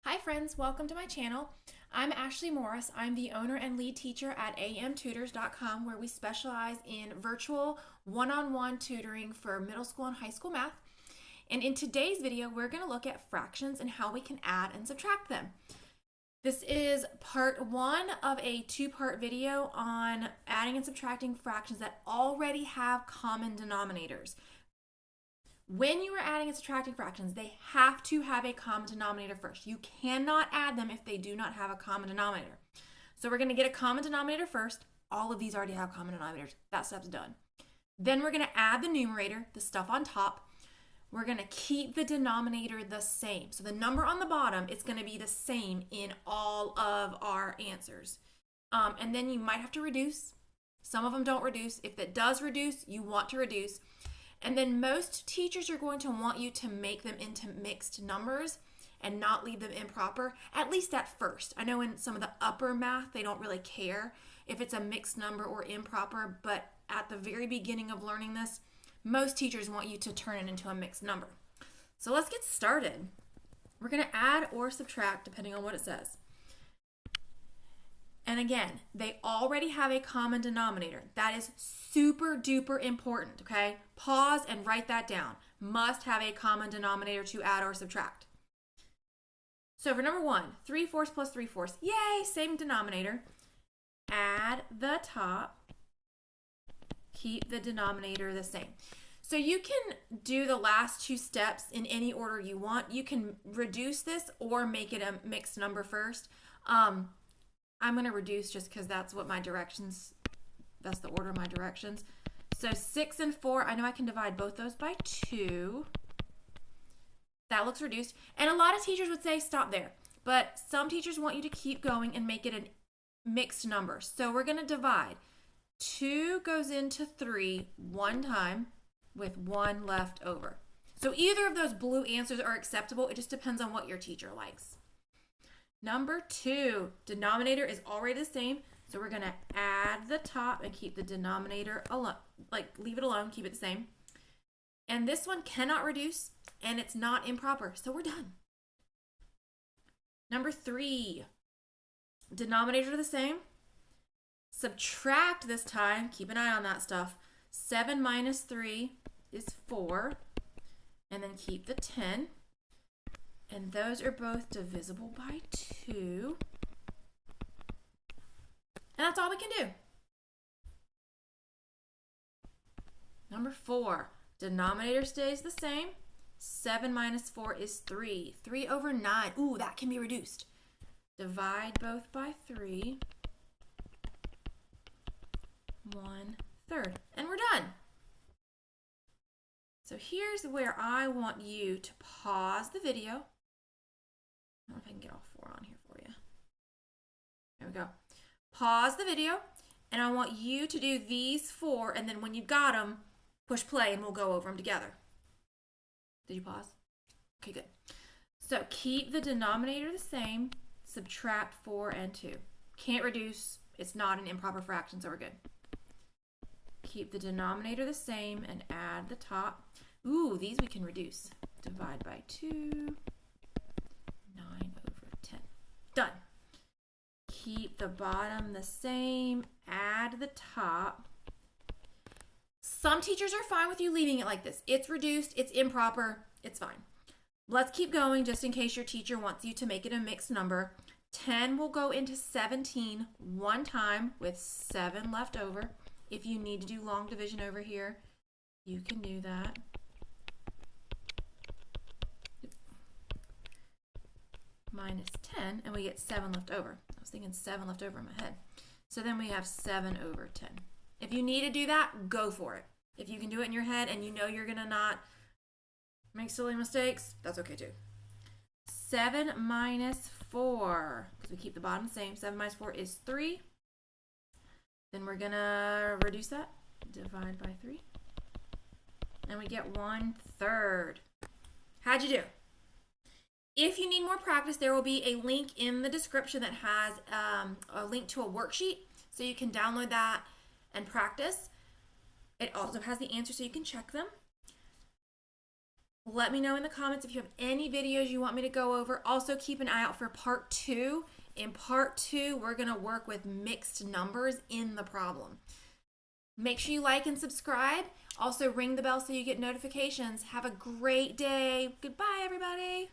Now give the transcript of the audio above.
Hi friends, welcome to my channel. I'm Ashley Morris. I'm the owner and lead teacher at amtutors.com, where we specialize in virtual one-on-one tutoring for middle school and high school math. And in today's video, we're going to look at fractions and how we can add and subtract them. This is part one of a two-part video on adding and subtracting fractions that already have common denominators. When you are adding and subtracting fractions, they have to have a common denominator first. You cannot add them if they do not have a common denominator. So we're going to get a common denominator first. All of these already have common denominators. That step's done. Then we're going to add the numerator, the stuff on top. We're going to keep the denominator the same. So the number on the bottom is going to be the same in all of our answers. And then you might have to reduce. Some of them don't reduce. If it does reduce, you want to reduce. And then most teachers are going to want you to make them into mixed numbers and not leave them improper, at least at first. I know in some of the upper math, they don't really care if it's a mixed number or improper, but at the very beginning of learning this, most teachers want you to turn it into a mixed number. So let's get started. We're going to add or subtract depending on what it says. And again, they already have a common denominator. That is super duper important, okay? Pause and write that down. Must have a common denominator to add or subtract. So for number one, 3/4 plus 3/4. Yay, same denominator. Add the top. Keep the denominator the same. So you can do the last two steps in any order you want. You can reduce this or make it a mixed number first. I'm going to reduce just because that's what my directions, that's the order of my directions. So 6 and 4, I know I can divide both those by 2. That looks reduced. And a lot of teachers would say stop there. But some teachers want you to keep going and make it a mixed number. So we're going to divide. 2 goes into 3 one time with 1 left over. So either of those blue answers are acceptable. It just depends on what your teacher likes. Number 2, denominator is already the same, so we're going to add the top and keep the denominator alone, leave it alone, keep it the same. And this one cannot reduce, and it's not improper, so we're done. Number 3, denominator the same. Subtract this time, keep an eye on that stuff. 7 minus 3 is 4, and then keep the 10. And those are both divisible by 2. And that's all we can do. Number 4, denominator stays the same. 7 minus 4 is 3. 3 over 9. Ooh, that can be reduced. Divide both by 3. 1/3. And we're done. So here's where I want you to pause the video. I don't know if I can get all 4 on here for you. There we go. Pause the video, and I want you to do these 4, and then when you got them, push play, and we'll go over them together. Did you pause? Okay, good. So keep the denominator the same, subtract 4 and 2. Can't reduce. It's not an improper fraction, so we're good. Keep the denominator the same and add the top. Ooh, these we can reduce. Divide by 2. 9 over 10. Done. Keep the bottom the same. Add the top. Some teachers are fine with you leaving it like this. It's reduced. It's improper. It's fine. Let's keep going just in case your teacher wants you to make it a mixed number. 10 will go into 17 one time with 7 left over. If you need to do long division over here, you can do that. Minus 10, and we get 7 left over. I was thinking 7 left over in my head. So then we have 7 over 10. If you need to do that, go for it. If you can do it in your head and you know you're going to not make silly mistakes, that's okay too. 7 minus 4, because we keep the bottom the same. 7 minus 4 is 3. Then we're going to reduce that. Divide by 3. And we get 1/3. How'd you do? If you need more practice, there will be a link in the description that has a link to a worksheet, so you can download that and practice. It also has the answers so you can check them. Let me know in the comments if you have any videos you want me to go over. Also, keep an eye out for part 2. In part 2, we're going to work with mixed numbers in the problem. Make sure you like and subscribe. Also, ring the bell so you get notifications. Have a great day. Goodbye, everybody.